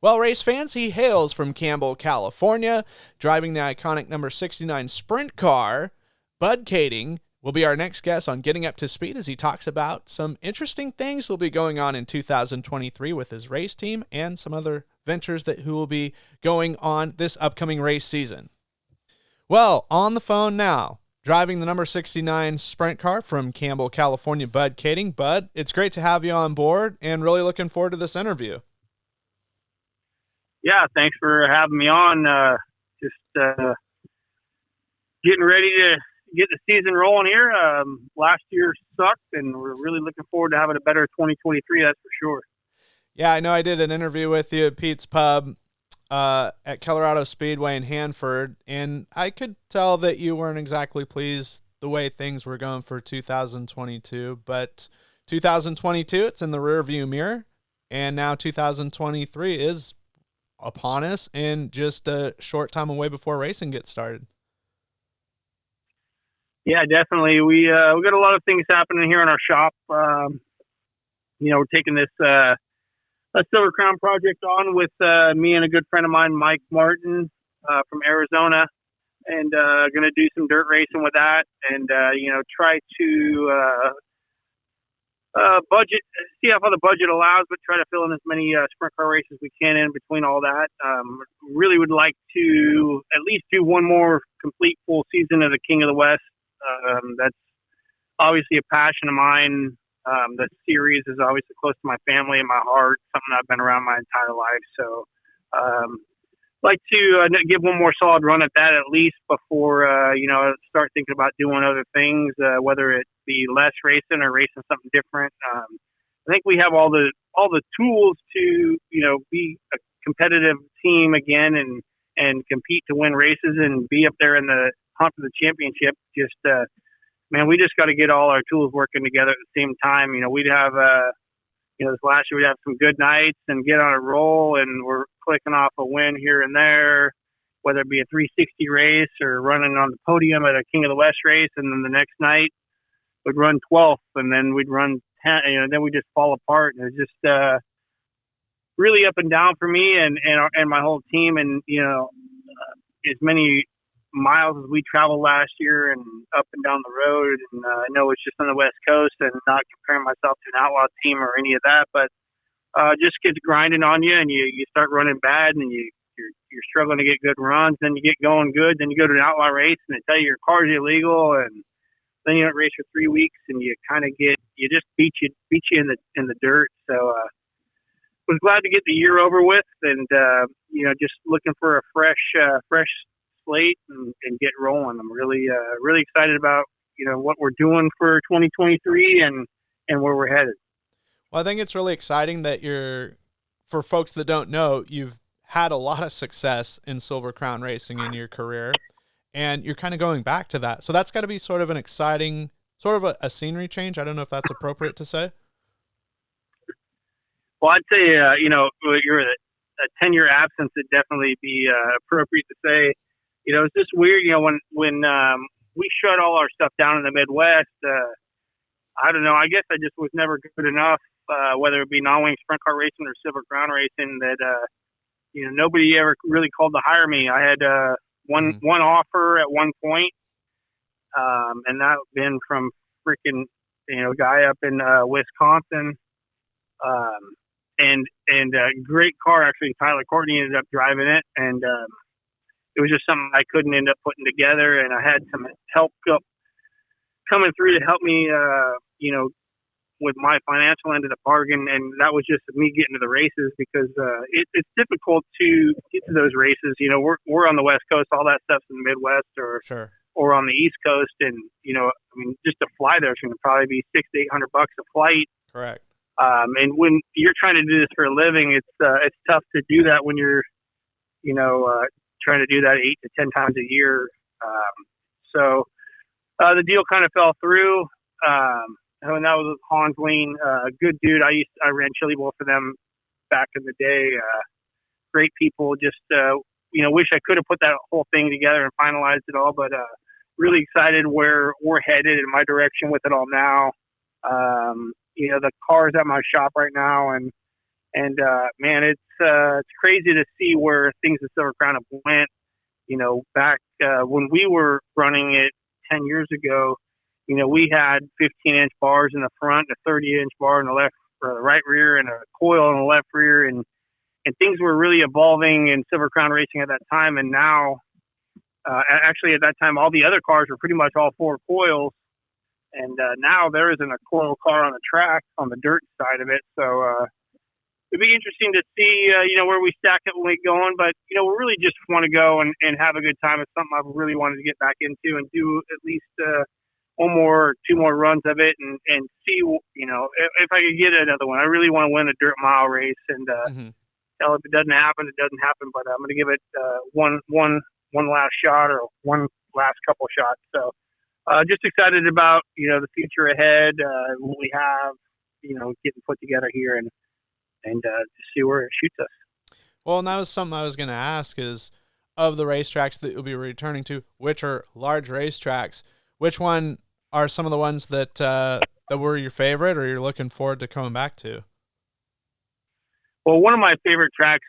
Well, race fans, he hails from Campbell, California, driving the iconic number 69 sprint car. Bud Kaeding will be our next guest on Getting Up to Speed as he talks about some interesting things will be going on in 2023 with his race team and some other ventures that will be going on this upcoming race season. Well, on the phone now, driving the number 69 sprint car from Campbell, California, Bud Kaeding. Bud, it's great to have you on board and really looking forward to this interview. Yeah, thanks for having me on. Getting ready to get the season rolling here. Last year sucked, and we're really looking forward to having a better 2023, that's for sure. Yeah, I know I did an interview with you at Pete's Pub at Colorado Speedway in Hanford, and I could tell that you weren't exactly pleased the way things were going for 2022, but 2022, it's in the rearview mirror, and now 2023 is upon us and just a short time away before racing gets started. Yeah, definitely. We got a lot of things happening here in our shop. We're taking this a Silver Crown project on with me and a good friend of mine, Mike Martin from Arizona, and going to do some dirt racing with that, and try to budget, see how far the budget allows, but try to fill in as many sprint car races as we can in between all that. Really would like to at least do one more complete full season of the King of the West. That's obviously a passion of mine. The series is obviously close to my family and my heart, something I've been around my entire life. So like to give one more solid run at that at least before, start thinking about doing other things, whether it be less racing or racing something different. I think we have all the tools to, be a competitive team again and compete to win races and be up there in the hunt for the championship. Just, we just got to get all our tools working together at the same time. We'd have, this last year we'd have some good nights and get on a roll, and we're clicking off a win here and there, whether it be a 360 race or running on the podium at a King of the West race. And then the next night we'd run 12th, and then we'd run 10, then we just fall apart. And it's just, really up and down for me and my whole team. And, as many miles as we traveled last year and up and down the road, and I know it's just on the West Coast and not comparing myself to an outlaw team or any of that, but just gets grinding on you, and you start running bad, and you're struggling to get good runs. Then you get going good, then you go to an outlaw race and they tell you your car's illegal, and then you don't race for 3 weeks, and you kind of just beat you in the dirt. So was glad to get the year over with, and just looking for a fresh slate and get rolling. I'm really excited about what we're doing for 2023 and where we're headed. Well, I think it's really exciting that for folks that don't know, you've had a lot of success in Silver Crown racing in your career, and you're kind of going back to that. So that's got to be sort of an exciting, sort of a scenery change. I don't know if that's appropriate to say. Well, I'd say, you're a 10-year absence, it'd definitely be appropriate to say. It's just weird, when we shut all our stuff down in the Midwest, I don't know, I guess I just was never good enough, whether it be non-wing sprint car racing or Silver Crown racing, that, nobody ever really called to hire me. I had one offer at one point, and that been from freaking, guy up in Wisconsin, and a great car, actually. Tyler Courtney ended up driving it, and it was just something I couldn't end up putting together, and I had some help coming through to help me, with my financial end of the bargain, and that was just me getting to the races, because it's difficult to get to those races. We're on the West Coast, all that stuff's in the Midwest or on the East Coast, and just to fly there is going to probably be $600 to $800 a flight. Correct. And when you're trying to do this for a living, it's tough to do that when you're trying to do that 8 to 10 times a year. So the deal kind of fell through. And that was with Hans Lean, a good dude. I ran Chili Bowl for them back in the day. Great people. Just wish I could have put that whole thing together and finalized it all. But really excited where we're headed in my direction with it all now. The car's at my shop right now, and And man, it's crazy to see where things in Silver Crown have went. Back when we were running it 10 years ago, we had 15-inch bars in the front, a 30-inch bar in the left or the right rear, and a coil in the left rear, and things were really evolving in Silver Crown racing at that time. And now, actually at that time, all the other cars were pretty much all 4 coils, and now there isn't a coil car on the track on the dirt side of it. So it'd be interesting to see, where we stack it when we get going. But, we really just want to go and have a good time. It's something I've really wanted to get back into and do at least 1 more or 2 more runs of it and see, if I could get another one. I really want to win a dirt mile race. And if it doesn't happen, it doesn't happen. But I'm going to give it one last shot or one last couple shots. So just excited about, the future ahead, what we have, getting put together here and to see where it shoots us. Well, and that was something I was going to ask is, of the racetracks that you'll be returning to, which are large racetracks, which one are some of the ones that were your favorite or you're looking forward to coming back to? Well, one of my favorite tracks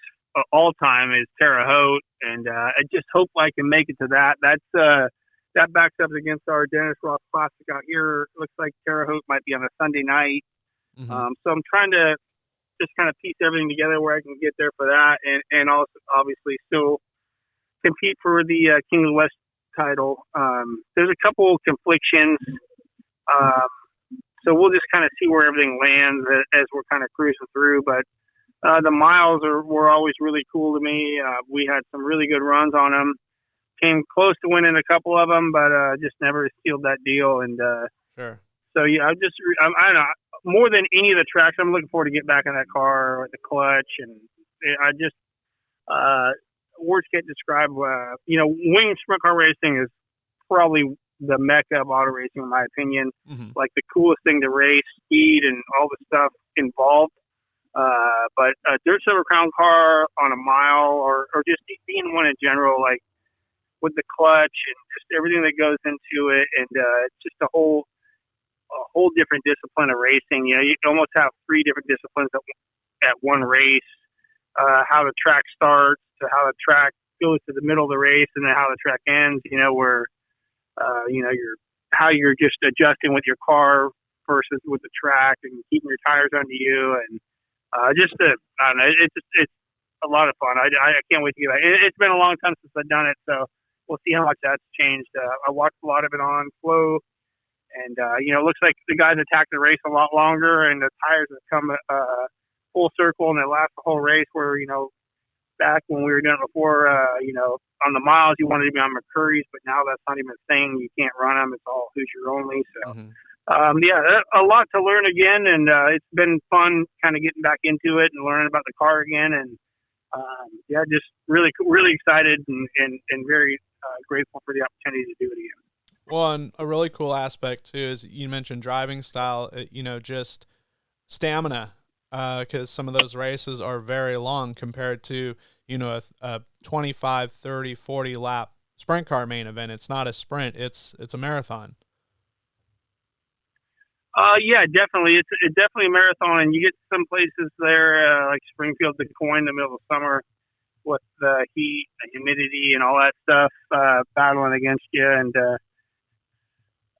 all time is Terre Haute, and I just hope I can make it to that. That backs up against our Dennis Ross Classic out here. It looks like Terre Haute might be on a Sunday night. So I'm trying to just kind of piece everything together where I can get there for that, and also obviously still compete for the King of the West title. There's a couple conflictions, so we'll just kind of see where everything lands as we're kind of cruising through. But the miles were always really cool to me. We had some really good runs on them. Came close to winning a couple of them, but just never sealed that deal. And sure. So yeah, I don't know. More than any of the tracks, I'm looking forward to get back in that car with the clutch, and I just words can't describe. Wing sprint car racing is probably the mecca of auto racing, in my opinion. Like the coolest thing to race, speed, and all the stuff involved. But a dirt Silver Crown car on a mile, or just being one in general, like with the clutch and just everything that goes into it, and it's just a whole different discipline of racing. You almost have 3 different disciplines at one race. How the track starts to how the track goes to the middle of the race, and then how the track ends. Where you're just adjusting with your car versus with the track, and keeping your tires under you, and I don't know. It's a lot of fun. I can't wait to get back. It's been a long time since I've done it, so we'll see how much that's changed. I watched a lot of it on Flow. And, it looks like the guys attacked the race a lot longer, and the tires have come full circle, and they last the whole race where, back when we were doing it before, on the miles, you wanted to be on Mercury's, but now that's not even a thing. You can't run them. It's all Hoosier only. So, a lot to learn again, and it's been fun kind of getting back into it and learning about the car again. And, just really, really excited and very grateful for the opportunity to do it again. Well, and a really cool aspect too is you mentioned driving style, just stamina, because some of those races are very long compared to, a 25, 30, 40 lap sprint car main event. It's not a sprint, it's a marathon. Yeah, definitely. It's definitely a marathon, and you get some places there, like Springfield, Du Quoin, in the middle of summer with the heat and humidity and all that stuff, battling against you. And,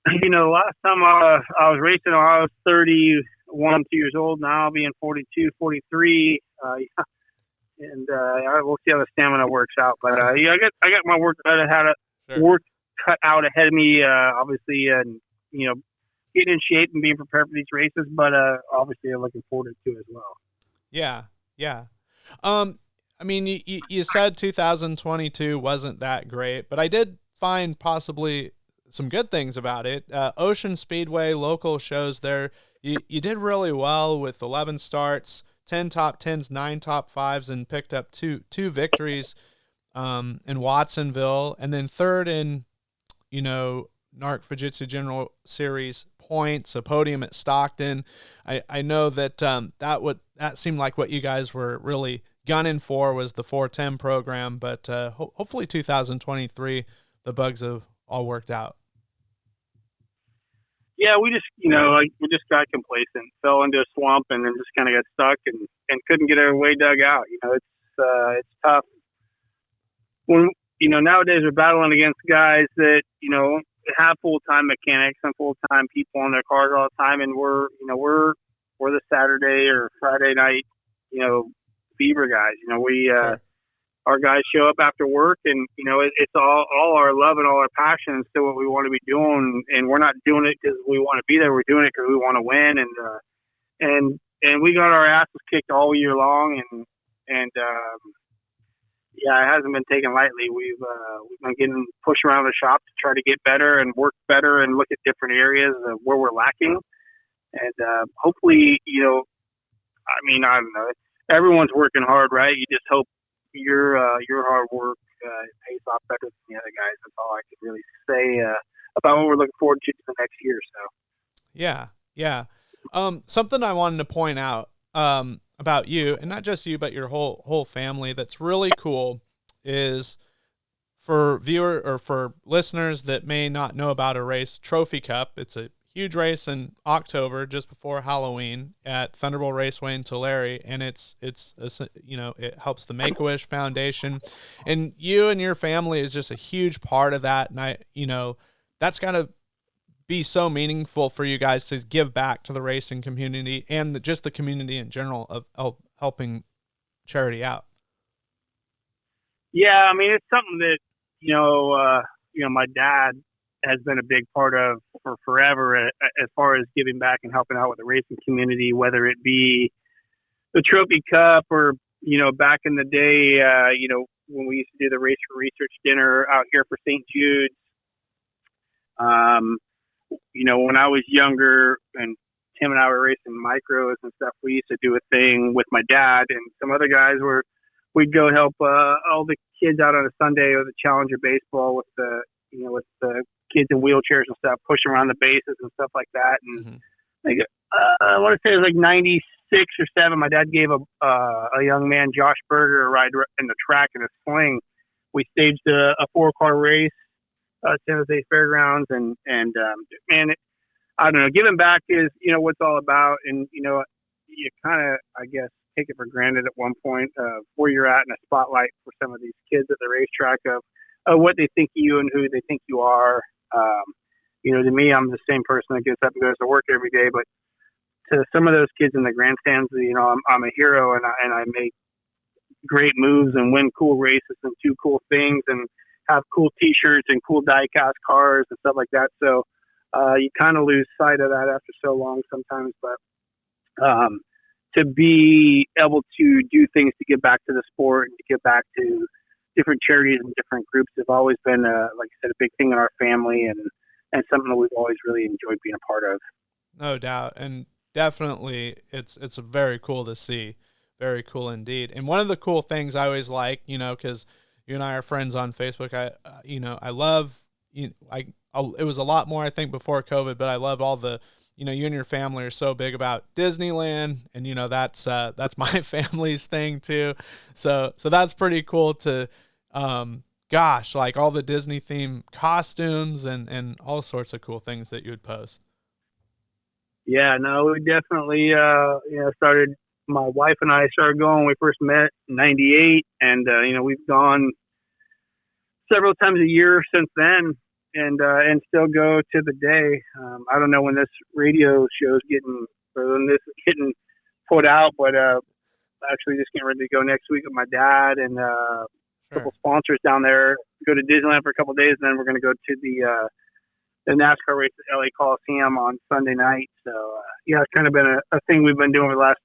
last time I was racing, I was 31 years old. Now I'll be in 42, 43. And we'll see how the stamina works out. But I got my work cut out ahead of me. Obviously, and getting in shape and being prepared for these races. But obviously, I'm looking forward to it as well. Yeah. I mean, you said 2022 wasn't that great, but I did find possibly some good things about it. Ocean Speedway, local shows there, you did really well with 11 starts, 10 top 10s, 9 top 5s, and picked up two victories in Watsonville, and then third in, NARC Fujitsu General Series points, a podium at Stockton. I know that that seemed like what you guys were really gunning for was the 410 program, but hopefully 2023 the bugs have all worked out. yeah, we just, like we just got complacent, fell into a slump, and then just kind of got stuck and couldn't get our way dug out. It's tough when nowadays we're battling against guys that have full time mechanics and full time people on their cars all the time, and we're the Saturday or Friday night fever guys. Sure. Our guys show up after work, and it's all our love and all our passion and still what we want to be doing, and we're not doing it because we want to be there. We're doing it because we want to win, and we got our asses kicked all year long, and yeah, it hasn't been taken lightly. We've been getting pushed around the shop to try to get better and work better and look at different areas of where we're lacking, and hopefully I don't know. Everyone's working hard, right? You just hope your hard work pays off better than the other guys. That's all I can really say about what we're looking forward to the next year. So, Yeah. Something I wanted to point out about you, and not just you, but your whole family, that's really cool, is for for listeners that may not know about a race, Trophy Cup. It's a huge race in October, just before Halloween, at Thunderbolt Raceway in Tulare, and it helps the Make-A-Wish Foundation, and you and your family is just a huge part of that, and that's got to be so meaningful for you guys to give back to the racing community and just the community in general of helping charity out. Yeah, I mean, it's something that my dad has been a big part of for forever, as far as giving back and helping out with the racing community, whether it be the Trophy Cup or, back in the day, when we used to do the Race for Research dinner out here for St. Jude's. When I was younger and Tim and I were racing micros and stuff, we used to do a thing with my dad and some other guys where we'd go help all the kids out on a Sunday with the Challenger baseball with the kids in wheelchairs and stuff, pushing around the bases and stuff like that. And I want to say it was like 96 or 7. My dad gave a young man, Josh Berger, a ride in the track in a sling. We staged a 4-car race, San Jose Fairgrounds, and I don't know, giving back is, what it's all about. And, you kind of, I guess, take it for granted at one point where you're at in a spotlight for some of these kids at the racetrack of what they think of you and who they think you are. To me, I'm the same person that gets up and goes to work every day, but to some of those kids in the grandstands, I'm a hero, and I make great moves and win cool races and do cool things and have cool T-shirts and cool die-cast cars and stuff like that. So you kind of lose sight of that after so long sometimes. But to be able to do things to give back to the sport and to give back to different charities and different groups have always been, like I said, a big thing in our family and something that we've always really enjoyed being a part of. No doubt. And definitely it's very cool to see. Very cool indeed. And one of the cool things I always like, because you and I are friends on Facebook. I love, it was a lot more, I think, before COVID, but I love all the, you and your family are so big about Disneyland, and, that's my family's thing too. So that's pretty cool to, like all the Disney themed costumes and all sorts of cool things that you would post. Yeah, no, we definitely, started, my wife and I started going when we first met in 98, and, we've gone several times a year since then, and still go to the day. I don't know when this radio show is when this is getting put out, but, actually just getting ready to go next week with my dad and, a couple sponsors down there, go to Disneyland for a couple of days, and then we're going to go to the NASCAR race at LA Coliseum on Sunday night. So, it's kind of been a thing we've been doing for the last,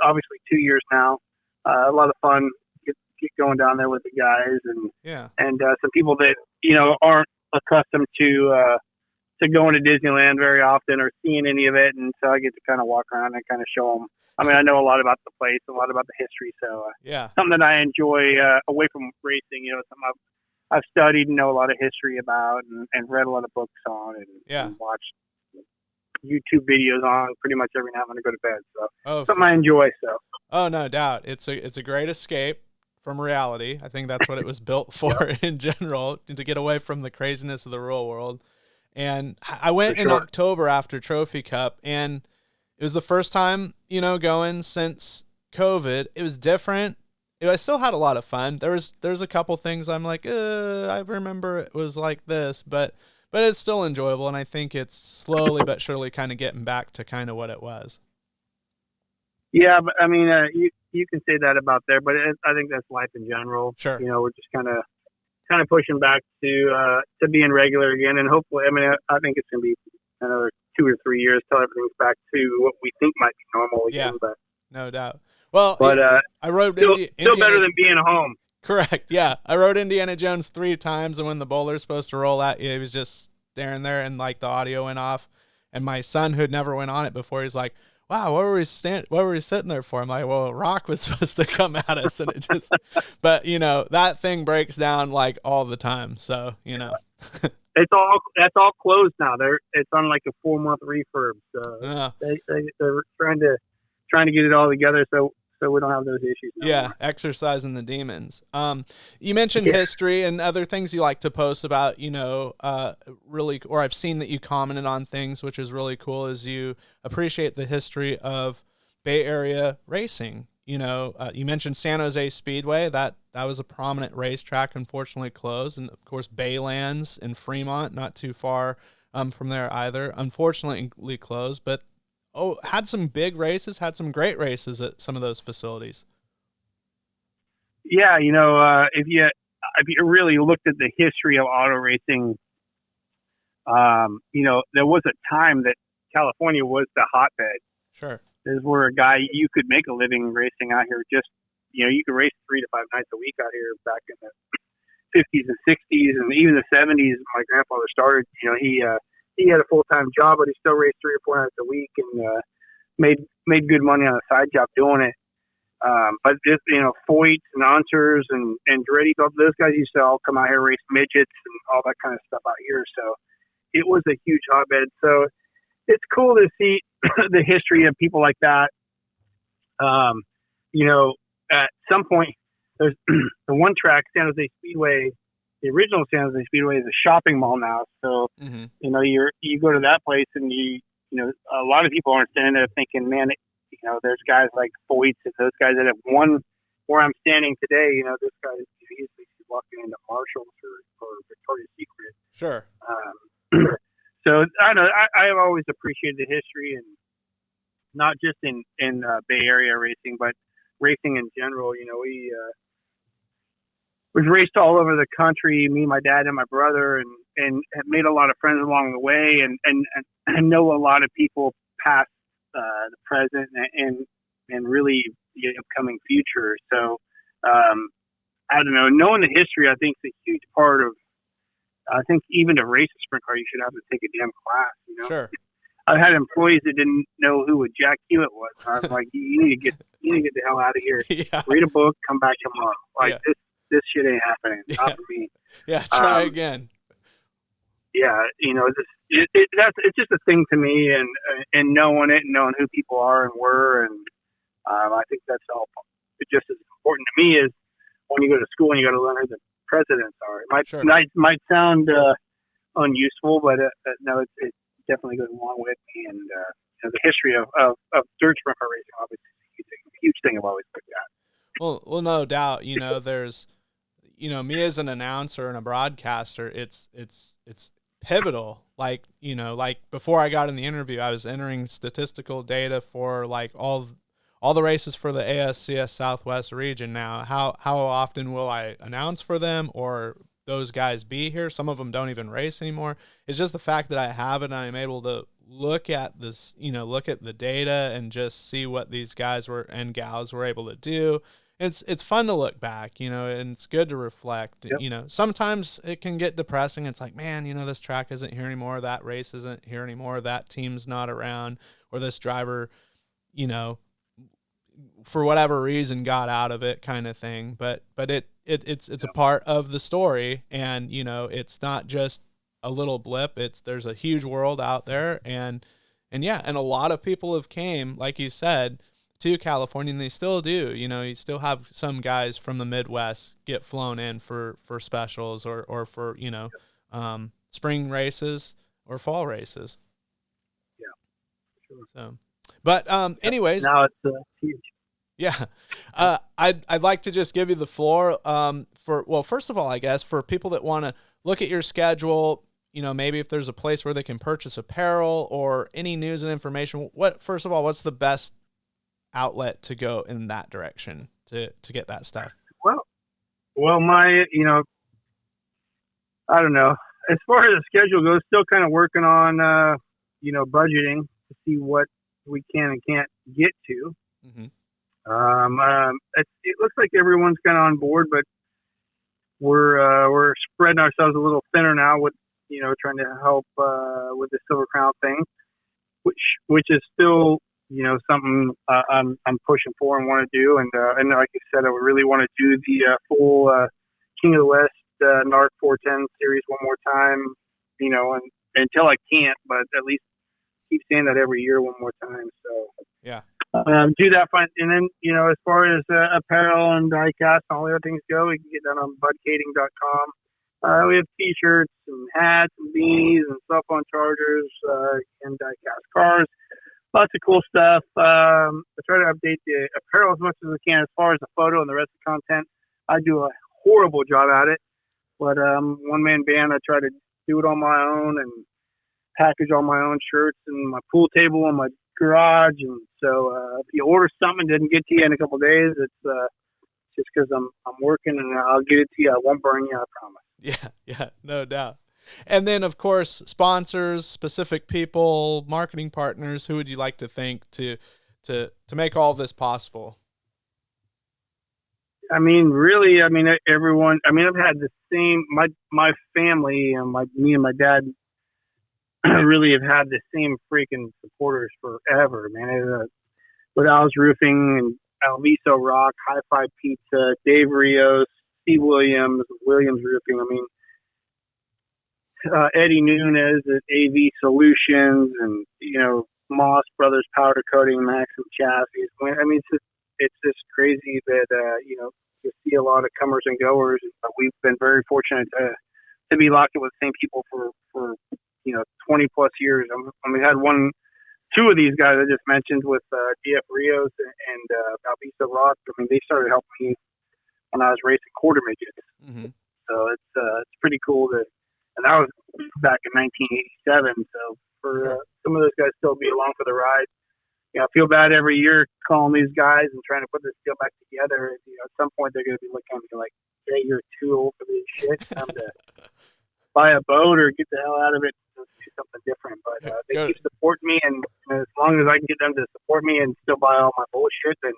obviously 2 years now. A lot of fun, get going down there with the guys and some people that, aren't accustomed to going to Disneyland very often or seeing any of it. And so I get to kind of walk around and kind of show them. I mean, I know a lot about the place, a lot about the history. So, something that I enjoy away from racing, something I've studied and know a lot of history about and read a lot of books on and watched YouTube videos on pretty much every night when I go to bed. So something I enjoy. So. Oh, no doubt. It's a great escape from reality. I think that's what it was built for in general, to get away from the craziness of the real world. And I went For in sure. October after Trophy Cup, and it was the first time, going since COVID. It was different. I still had a lot of fun. There's a couple things I'm like, I remember it was like this, but it's still enjoyable, and I think it's slowly but surely kind of getting back to kind of what it was. Yeah, but I mean, you can say that about there, but I think that's life in general. Sure. We're just kind of pushing back to being regular again, and hopefully, I mean, I think it's gonna be another 2 or 3 years till everything's back to what we think might be normal again. Yeah, But no doubt. Well, but I rode still better than being home. Correct. Yeah, I rode Indiana Jones 3 times, and when the boulder's supposed to roll at you, he was just staring there, and like the audio went off. And my son, who'd never went on it before, he's like, "Wow, what were we sitting there for?" I'm like, "Well, a rock was supposed to come at us," and it just, but that thing breaks down like all the time. So That's all closed now. It's on like a 4-month refurb. So yeah. they're trying to get it all together so we don't have those issues no Yeah, more. exercising the demons. You mentioned history and other things you like to post about, really, or I've seen that you commented on things, which is really cool, is you appreciate the history of Bay Area racing. You mentioned San Jose Speedway. That was a prominent racetrack, unfortunately closed. And of course, Baylands in Fremont, not too far from there either, unfortunately closed. But had some big races, had some great races at some of those facilities. Yeah, if you really looked at the history of auto racing, there was a time that California was the hotbed. Sure. This is where you could make a living racing out here. Just you could race 3 to 5 nights a week out here back in the 50s and 60s and even the 70s. My grandfather started. He had a full-time job, but he still raced 3 or 4 nights a week and made good money on a side job doing it. But just Foyts and Answers and Andretti, those guys used to all come out here, race midgets and all that kind of stuff out here. So it was a huge hotbed. So it's cool to see the history of people like that. At some point, there's the one track, San Jose Speedway. The original San Jose Speedway is a shopping mall now. So you go to that place and a lot of people aren't standing there thinking, man, there's guys like Foyts and those guys that have won where I'm standing today. This guy is easily walking into Marshalls or Victoria's Secret. Sure. So I know I have always appreciated the history, and not just in Bay Area racing, but racing in general. We've raced all over the country, me, my dad, and my brother, and have made a lot of friends along the way, and I know a lot of people past the present and really the upcoming future. So I don't know. Knowing the history, I think, is a huge part of. I think even to race a sprint car, you should have to take a damn class. Sure. I've had employees that didn't know who a Jack Hewitt was. I was like, you need to get the hell out of here. Yeah. Read a book, come back tomorrow. This shit ain't happening. Not for me. Yeah, try again. Yeah, it's just a thing to me, and knowing it and knowing who people are and were, and I think that's all just as important to me as when you go to school and you got to learn who the presidents are. It might sound unuseful, but no, it definitely goes along with me, and the history of dirt sprint car racing obviously is a huge thing I've always looked at. Well, no doubt. There's, me as an announcer and a broadcaster, it's pivotal. Like before I got in the interview, I was entering statistical data for like all the races for the ASCS Southwest region. Now, how often will I announce for them, or those guys be here? Some of them don't even race anymore. It's just the fact that I have it and I'm able to look at this, look at the data and just see what these guys and gals were able to do. It's fun to look back, and it's good to reflect. Yep. Sometimes it can get depressing. It's like, man, this track isn't here anymore. That race isn't here anymore. That team's not around, or this driver, for whatever reason got out of it, kind of thing. But it's a part of the story, and it's not just a little blip. There's a huge world out there, and a lot of people have came, like you said, to California, and they still do. You still have some guys from the Midwest get flown in for specials or for spring races or fall races. Yeah. Sure. So, but anyways, now it's huge. Yeah. I'd like to just give you the floor first of all, I guess, for people that want to look at your schedule, maybe if there's a place where they can purchase apparel or any news and information, first of all, what's the best outlet to go in that direction to get that stuff? Well, my, I don't know. As far as the schedule goes, still kind of working on, budgeting to see what we can and can't get to. Mm-hmm. It looks like everyone's kind of on board, but we're spreading ourselves a little thinner now with, trying to help, with the Silver Crown thing, which is still, something, I'm pushing for and want to do. And like I said, I would really want to do the, full, King of the West, NARC 410 series one more time, and until I can't, but at least keep saying that every year one more time. So, yeah. Do that fine. And then, as far as apparel and diecast and all the other things go, we can get that on budkaeding.com. We have t-shirts and hats and beanies and cell phone chargers and diecast cars. Lots of cool stuff. I try to update the apparel as much as I can. As far as the photo and the rest of the content, I do a horrible job at it. But one-man band, I try to do it on my own and package all my own shirts and my pool table and my garage. And so if you order something that didn't get to you in a couple of days, it's just because I'm working, and I'll get it to you. I won't burn you, I promise. Yeah, no doubt. And then, of course, sponsors, specific people, marketing partners. Who would you like to thank to make all this possible? I mean, really, everyone. I've had the same. My family and me and my dad really have had the same freaking supporters forever, man. With Al's Roofing and Alviso Rock, High Five Pizza, Dave Rios, Steve Williams Roofing. Eddie Nunez at AV Solutions, and Moss Brothers Powder Coating, Maxim Chassis. It's just crazy that you see a lot of comers and goers. But we've been very fortunate to be locked in with the same people for 20 plus years. We had two of these guys I just mentioned with DF Rios and Alviso Rock. They started helping me when I was racing quarter midgets. Mm-hmm. So it's pretty cool and that was back in 1987. So for some of those guys still be along for the ride. I feel bad every year calling these guys and trying to put this deal back together. At some point they're going to be looking at me like, "Hey, you're too old for this shit. Time to buy a boat or get the hell out of it and do something different." But they keep supporting me, and as long as I can get them to support me and still buy all my bullshit, then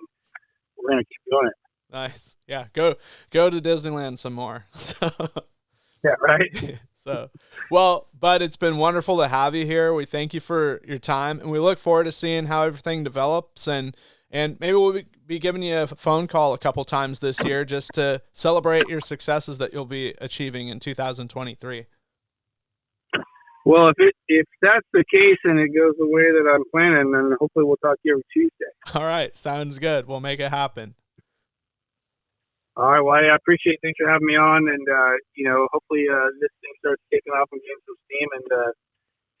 we're going to keep doing it. Nice. Yeah, go to Disneyland some more. Yeah, right. So, well, Bud, it's been wonderful to have you here. We thank you for your time, and we look forward to seeing how everything develops, and maybe we'll be giving you a phone call a couple times this year just to celebrate your successes that you'll be achieving in 2023. Well, if that's the case and it goes the way that I'm planning, then hopefully we'll talk to you every Tuesday. All right. Sounds good. We'll make it happen. All right. Well, I appreciate it. Thanks for having me on. And, hopefully this thing starts kicking off and getting some steam. And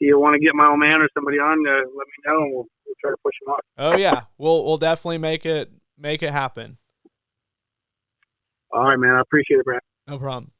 if you want to get my old man or somebody on, let me know, and we'll try to push them off. Oh, yeah. We'll definitely make it happen. All right, man. I appreciate it, Brad. No problem.